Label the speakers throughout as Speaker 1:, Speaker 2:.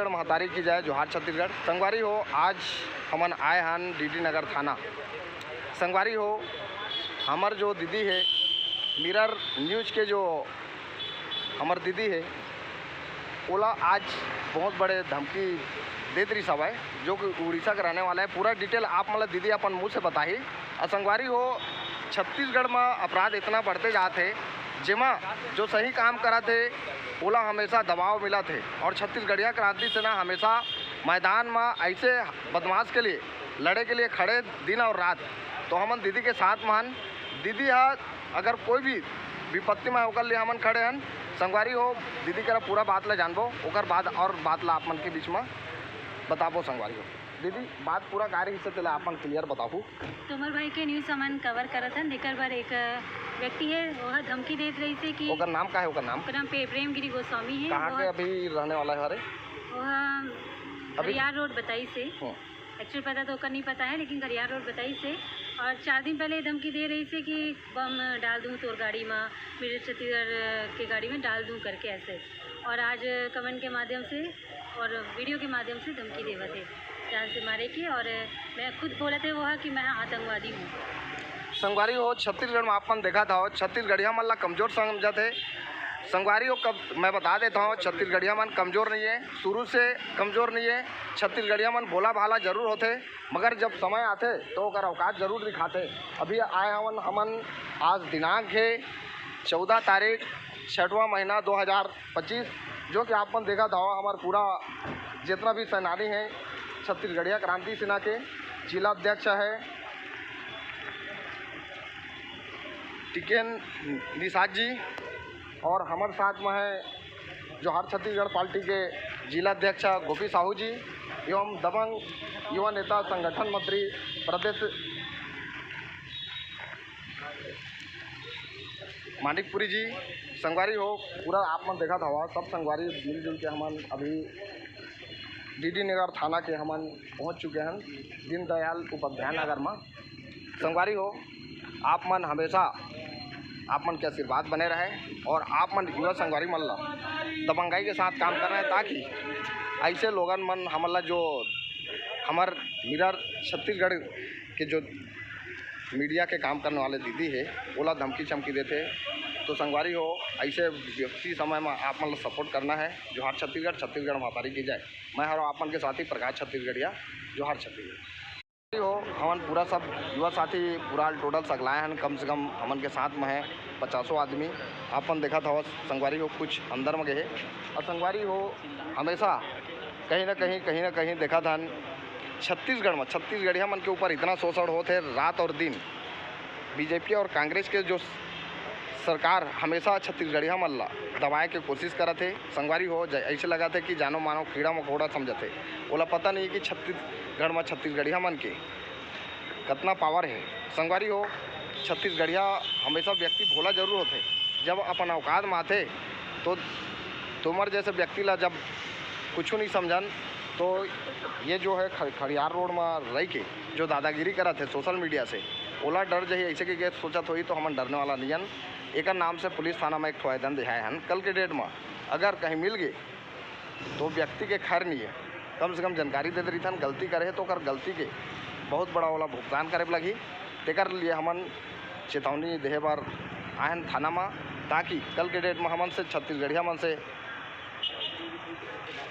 Speaker 1: छत्तीसगढ़ महतारी की जाए, जोहार छत्तीसगढ़। संगवारी हो, आज हमन आए हन डीडी नगर थाना। संगवारी हो, हमार जो दीदी है मिरर न्यूज़ के जो हमार दीदी है ओला आज बहुत बड़े धमकी देत रही सब है, जो कि उड़ीसा का रहने वाला है। पूरा डिटेल आप मतलब दीदी अपन मुँह से बताही। संगवारी हो, छत्तीसगढ़ में अपराध इतना बढ़ते जाते जिमा जो सही काम करा थे ओला हमेशा दबाव मिला थे, और छत्तीसगढ़िया क्रांति सेना हमेशा मैदान में ऐसे बदमाश के लिए लड़े के लिए खड़े दिन और रात। तो हमन दीदी के साथ में हन। दीदी अगर कोई भी विपत्ति में होकर लिए हमन खड़े हन। संगवारी हो, दीदी करा पूरा बात ला जानबो, ओकर बाद और बात ला आप मन के बीच में बताबो। संगवारी हो दीदी, बात पूरा कार्य हिस्से तेला आपन क्लियर बताबो।
Speaker 2: तोमर भाई के न्यूज़ हमन कवर करत हन। एकर बार एक व्यक्ति है वह धमकी देत रही थी कि
Speaker 1: ओकर नाम का है? ओकर नाम
Speaker 2: प्रेमगिरी गोस्वामी है।
Speaker 1: कहाँ के अभी रहने वाला है? अरे
Speaker 2: वह गरियार रोड बताई से, एक्चुअल पता तो ओकर नहीं पता है, लेकिन गरियार रोड बताई से। और 4 दिन पहले धमकी दे रही थी कि बम डाल दूँ तोर गाड़ी में, मेरे छत्तीसगढ़ के गाड़ी में डाल दूँ करके ऐसे। और आज कमेंट के माध्यम से और वीडियो के माध्यम से धमकी देवा थे जान से मारे की। और मैं खुद बोला थे वो कि मैं आतंकवादी हूँ।
Speaker 1: संगवारी हो, छत्तीसगढ़ में आपन देखा था छत्तीसगढ़िया मन ला कमज़ोर समझा थे। संगवारी हो, कब मैं बता देता हूँ, छत्तीसगढ़िया मन कमज़ोर नहीं है, शुरू से कमज़ोर नहीं है। छत्तीसगढ़िया मन भोला भाला जरूर होते, मगर जब समय आते तो ओकर औकात जरूर दिखाते। अभी आए हमन आज दिनांक है 14 तारीख 6वां महीना 2025, जो कि आपन देखा था हमारा पूरा जितना भी सेनानी है छत्तीसगढ़िया क्रांति सेना के जिला अध्यक्ष है टिकेन निषाद जी, और हमारे साथ में है जोहार छत्तीसगढ़ पार्टी के जिला अध्यक्ष गोपी साहू जी एवं दबंग युवा नेता संगठन मंत्री प्रदेश मानिकपुरी जी। संगवारी हो, पूरा आप मन देखा था सब संगवारी मिलजुल के हमन अभी डीडी नगर थाना के हमन पहुंच चुके हैं, दीनदयाल उपाध्याय नगर में। संगवारी हो, आप मन हमेशा आप मन के आशीर्वाद बने रहे, और आप मन युवा संगवारी मन ला दबंगाई के साथ काम कर रहे हैं, ताकि ऐसे लोगन मन हमला जो हमार मिरर छत्तीसगढ़ के जो मीडिया के काम करने वाले दीदी है ओला धमकी चमकी देते। तो संगवारी हो, ऐसे व्यक्ति समय में आप मन सपोर्ट करना है। जोहार छत्तीसगढ़, छत्तीसगढ़ महतारी की जाए। मैं हर आपन के साथी प्रकाश छत्तीसगढ़िया, जोहार छत्तीसगढ़ हो। हमन पूरा सब युवा साथी पूरा टोटल सगलाए हैं, कम से कम हमन के साथ में है 50 आदमी। आपन देखा था संगवारी हो कुछ अंदर में गए। और संगवारी हो, हमेशा कहीं ना कहीं देखा था छत्तीसगढ़ में छत्तीसगढ़िया मन के ऊपर इतना शोषण होते रात और दिन। बीजेपी और कांग्रेस के जो सरकार हमेशा छत्तीसगढ़िया मन ला दबाए के कोशिश करत थे। संगवारी हो, ऐसे लगा थे कि जानो मानो कीड़ा मकोड़ा समझते, ओला पता नहीं कि छत्तीसगढ़ में छत्तीसगढ़िया मन के कितना पावर है। संगवारी हो, छत्तीसगढ़िया हमेशा व्यक्ति भोला जरूर होते, जब अपन औकात में आते तो तुमर जैसे व्यक्ति ला जब कुछ नहीं समझन, तो ये जो है खड़ियार रोड में रह के जो दादागिरी करा थे सोशल मीडिया से, ओला डर जही ऐसे कि सोचत होई तो हमन डरने वाला नहीं हन। एक नाम से पुलिस थाना में एक आवेदन दिखाए हैं। कल के डेट में अगर कहीं मिल गए तो व्यक्ति के खैर नहीं है, कम से कम जानकारी दे रही था। गलती करे तो कर गलती के बहुत बड़ा वाला भुगतान करे लगी। तेकर लिए हमन चेतावनी देहे बार आए थाना में, ताकि कल के डेट में हमन से छत्तीसगढ़िया मन से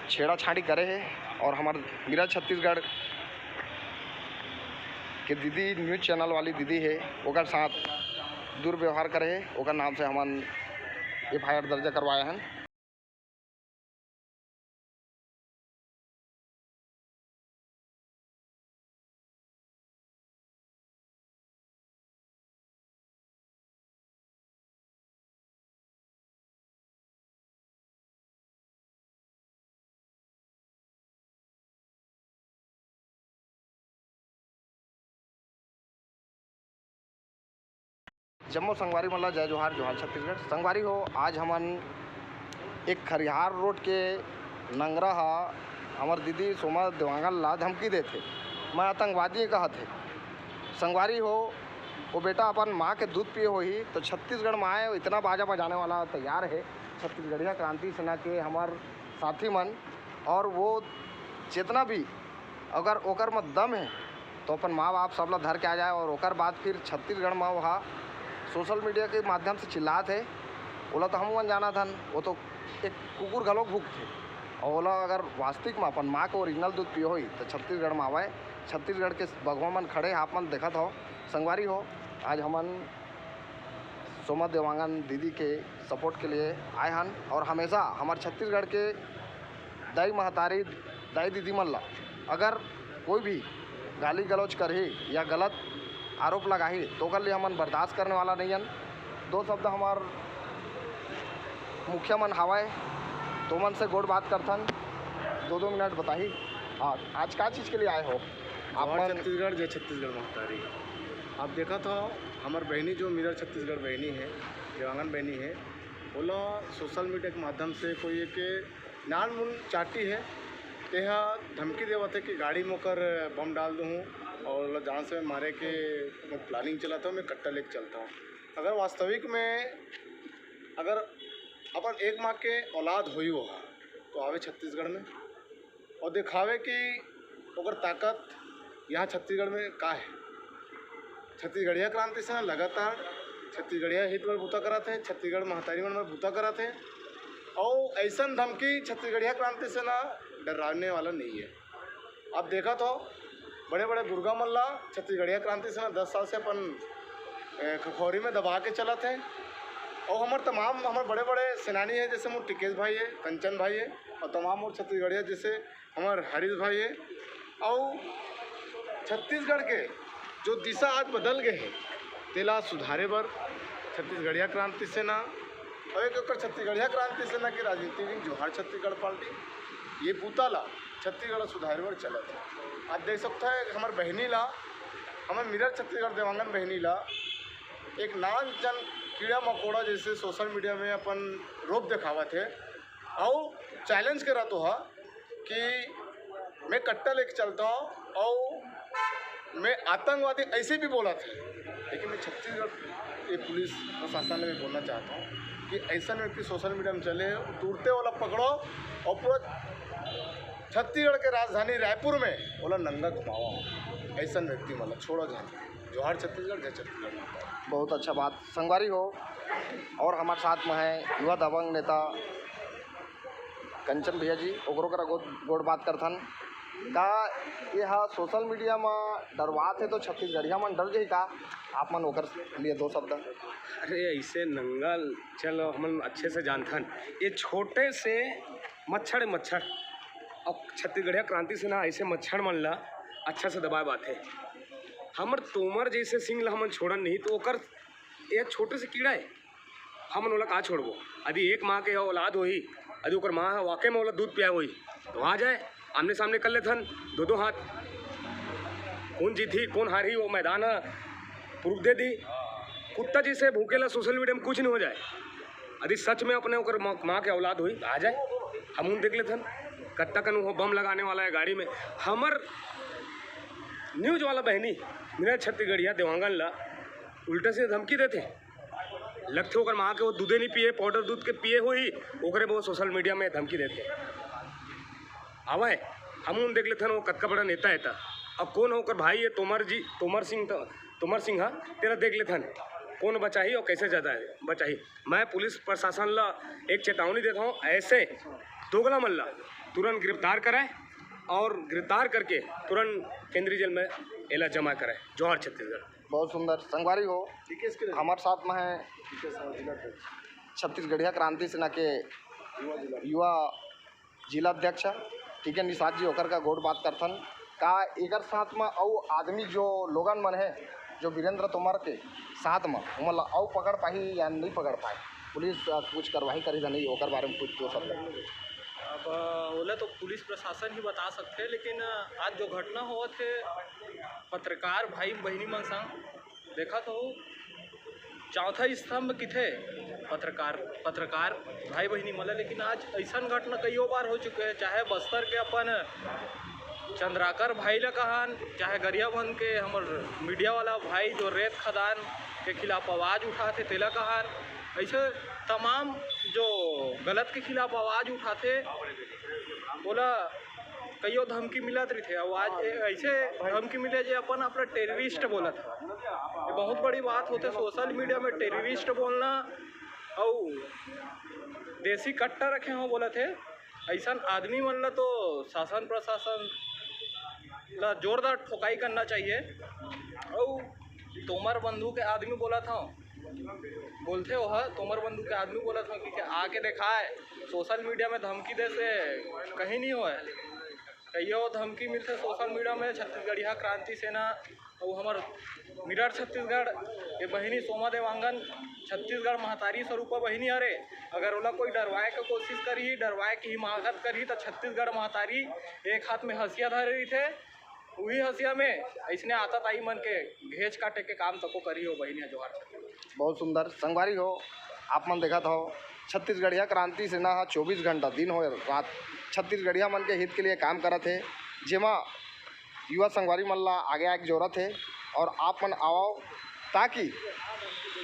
Speaker 1: छेड़ाछाड़ी करे है। और हमारे मेरा छत्तीसगढ़ के दीदी न्यूज़ चैनल वाली दीदी है ओकर साथ दुर्व्यवहार करे है, ओकर नाम से हमन FIR दर्ज करवाए हैं। जम्मू संगवारी मल्ला जय जोहार, जोहार छत्तीसगढ़। संगवारी हो, आज हमन एक खरिहार रोड के नंगरा हमार दीदी सोमा देवांगन ला धमकी देते, मैं आतंकवादी कहा थे। संगवारी हो, वो बेटा अपन माँ के दूध पिए हो ही तो छत्तीसगढ़ में आए, इतना बाजा बजाने वाला तैयार है छत्तीसगढ़िया क्रांति सेना के हमार साथी मन। और वो जितना भी अगर ओकर में दम है तो अपन माँ बाप सब लोग धर के आ जाए। और ओकर बाद फिर छत्तीसगढ़ में वहाँ सोशल मीडिया के माध्यम से चिल्लात है। ओला तो हम जाना था, वो तो एक कुकुर घलोक भूख थे। और ओला अगर वास्तविक में अपन माँ को ओरिजिनल दूध पियो ही तो छत्तीसगढ़ में आवे। छत्तीसगढ़ के बगवा मन खड़े आप मन देखत हो। संगवारी हो, आज हमन सोमा देवांगन दीदी के सपोर्ट के लिए आए हन। और हमेशा हमारे छत्तीसगढ़ के दाई महतारी दाई दीदी मन ला अगर कोई भी गाली गलौज करही या गलत आरोप लगाही तो ओकर लिए हमन बर्दाश्त करने वाला नहीं हन। दो शब्द हमार मुखिया मन हवाए तो मन से गोड़ बात करथन। 2-2 मिनट बताही। हाँ, आज का चीज़ के लिए आए हो आप मन?
Speaker 3: छत्तीसगढ़ जय छत्तीसगढ़ महतारी। आप देखा था हमार बहनी जो मिरर छत्तीसगढ़ बहनी है, देवांगन बहनी है, बोला सोशल मीडिया के माध्यम से कोई एक नान मुन चाटी है तेहा धमकी देवत है कि गाड़ी में कर बम डाल दूँ और जान से मारे के मैं प्लानिंग चलाता हूँ, मैं कट्टा लेके चलता हूँ। अगर वास्तविक में अगर अपन एक माँ के औलाद हुई हो तो आवे छत्तीसगढ़ में और दिखावे कि अगर ताकत यहाँ छत्तीसगढ़ में का है। छत्तीसगढ़िया क्रांति से लगातार छत्तीसगढ़िया हित में बूता कराते हैं, छत्तीसगढ़ महतारी मन में बूता कराते हैं। और ऐसा धमकी छत्तीसगढ़िया क्रांति से ना डराने वाला नहीं है। आप देखा तो बड़े बड़े गुर्गा मल्ला छत्तीसगढ़िया क्रांति से ना 10 साल से अपन खखौरी में दबा के चला थे। और हमारे बड़े बड़े सेनानी है, जैसे मोर टिकेश भाई है, कंचन भाई है, और तमाम और छत्तीसगढ़िया जैसे हमारे हरीश भाई है। और छत्तीसगढ़ के जो दिशा आज बदल गए हैं तेला सुधारे बर छत्तीसगढ़िया क्रांति सेना और एक छत्तीसगढ़िया क्रांति सेना की राजनीति विंग जोहार छत्तीसगढ़ पार्टी ये बूताला छत्तीसगढ़ सुधारे बर चलत है। आज देख सकता है हमारे बहनी ला, हमारे मिरर छत्तीसगढ़ देवांगन बहनी ला एक नान जन कीड़ा मकोड़ा जैसे सोशल मीडिया में अपन रूप दिखावा थे और चैलेंज करा तो हा कि मैं कट्टा लेके चलता हूँ और मैं आतंकवादी ऐसे भी बोला था। लेकिन मैं छत्तीसगढ़ ये पुलिस प्रशासन में बोलना चाहता हूँ कि ऐसा व्यक्ति सोशल मीडिया में चले टूटते वाला पकड़ो और पूरा छत्तीसगढ़ के राजधानी रायपुर में बोला नंगा घुमाओ। ऐसा व्यक्ति मतलब छोड़ो जाए। जोहार छत्तीसगढ़ जय छत्तीसगढ़।
Speaker 1: बहुत अच्छा बात संगवारी हो। और हमारे साथ में है युवा दबंग नेता कंचन भैया जी, ओकरो करा गोड़ बात करथन का यह सोशल मीडिया में डरवात है तो छत्तीसगढ़िया मन डर जाही का? आप मन ओकर लिए 2 शब्द।
Speaker 4: अरे ऐसे नंगल चलो हम अच्छे से जानथन, ये छोटे से मच्छर और छत्तीसगढ़िया क्रांति से ना ऐसे मच्छर मन ला अच्छा से दबाए बात है। हमर तोमर जैसे सिंह ला हमन छोड़न नहीं तो ओकर ये छोटे से कीड़ा है, हमन ओला का छोड़बो। यदि एक माँ के औलाद होही, यदि ओकर माँ वाकई में ओला दूध पिया होही तो आ जाए आमने सामने कर लेथन 2-2 हाथ। कौन जीती कौन हारी वो मैदान प्रूफ दे दी। कुत्ता जैसे भूखेला सोशल मीडिया में कुछ नहीं हो जाए। यदि सच में अपने ओकर माँ के औलाद हुई आ जाए, हम देख लेथन कत्ता कन वो बम लगाने वाला है गाड़ी में। हमर न्यूज वाला बहनी मेरा छत्तीसगढ़िया देवांगन ला उल्टा से धमकी देते लगते ओकर माँ के वो दूधे नहीं पिए, पाउडर दूध के पिए हुई ओकरे वो सोशल मीडिया में धमकी देते आवा है। हम देख लेते वो कतका बड़ा नेता है था। अब कौन होकर भाई है तोमर सिंह तेरा देख लेते कौन बचाही और कैसे ज़्यादा है बचाही। मैं पुलिस प्रशासन ला एक चेतावनी देता हूँ, ऐसे दोगला मल्ला तुरंत गिरफ्तार कराए और गिरफ्तार करके तुरंत केंद्रीय जेल में एला जमा कराए। जोहार छत्तीसगढ़।
Speaker 1: बहुत सुंदर संगवारी हो। हमारे साथ में है छत्तीसगढ़िया क्रांति सेना के युवा जिला अध्यक्ष ठीक है निषाद जी होकर का गोड़ बात करथन का एकर साथ में औ आदमी जो लोगन मन है जो वीरेंद्र तोमर के साथ में मतलब औ पकड़ पाही या नहीं पकड़ पाए, पुलिस कुछ कार्रवाई करी नहीं ओकर बारे में कुछ 2 शब्द।
Speaker 5: अब ओला तो पुलिस प्रशासन ही बता सकते हैं, लेकिन आज जो घटना हुआ थे पत्रकार भाई बहनी मन संग देखा तो चौथा स्तंभ किथे पत्रकार भाई बहनी मला। लेकिन आज ऐसा घटना कईयों बार हो चुके हैं, चाहे बस्तर के अपन चंद्राकर भाई ला कहान, चाहे गरियाबंद के हमर मीडिया वाला भाई जो रेत खदान के खिलाफ आवाज़ उठाते तेला कहान, ऐसे तमाम जो गलत के खिलाफ आवाज़ उठाते बोला कईयों धमकी मिलत रही थे। आवाज़ ऐसे धमकी मिले जो अपन अपना टेररिस्ट बोला था। ये बहुत बड़ी बात होते सोशल मीडिया में टेररिस्ट बोलना और देसी कट्टा रखे हों बोला थे। ऐसा आदमी मन ला तो शासन प्रशासन ला जोरदार ठोकाई करना चाहिए। और तोमर बंधु के आदमी बोला था बोलते हो तोमर बंधु के आदमी बोला था कि आके देखा है सोशल मीडिया में धमकी दे से कहीं नहीं हुआ है। कईयों धमकी मिलते सोशल मीडिया में छत्तीसगढ़िया क्रांति सेना और हमार मिरर छत्तीसगढ़ ये बहिनी सोमा देवांगन छत्तीसगढ़ महतारी स्वरूपा बहिनी अरे अगर ओला कोई डरवाए के कोशिश करी डरवाए की हिमाकत करी तो छत्तीसगढ़ महतारी एक हाथ में हंसिया धरे रही थे वही हंसिया में ऐसने आता ताई मन के घेच काटे के काम तको करी हो बहिनी जोहार।
Speaker 1: बहुत सुंदर संगवारी हो आप मन देखा था छत्तीसगढ़िया क्रांति सेना 24 घंटा दिन हो रात छत्तीसगढ़िया मन के हित के लिए काम करत है जेमा युवा संगवारी मन ला आगे आगे जरूरत है और आप मन आओ ताकि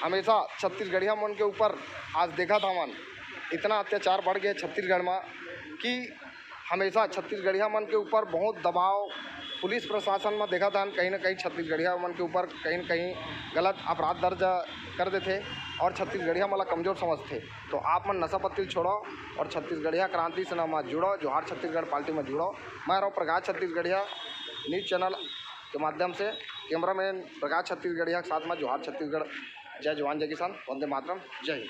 Speaker 1: हमेशा छत्तीसगढ़िया मन के ऊपर आज देखा था मन इतना अत्याचार बढ़ गए छत्तीसगढ़ में कि हमेशा छत्तीसगढ़िया मन के ऊपर बहुत दबाव पुलिस प्रशासन में देखा था कहीं ना कहीं छत्तीसगढ़िया मन के ऊपर कहीं न कहीं गलत अपराध दर्ज कर देते और छत्तीसगढ़िया मला कमज़ोर समझते। तो आप मन नशा पत्ती छोड़ो और छत्तीसगढ़िया क्रांति सेना में जुड़ो जोहार छत्तीसगढ़ पार्टी में जुड़ो। मैं रहा प्रकाश छत्तीसगढ़िया न्यूज़ चैनल के माध्यम से कैमरामैन प्रकाश छत्तीसगढ़िया के साथ में जोहार छत्तीसगढ़। जय जवान जय किसान वंदे मातरम जय हिंद।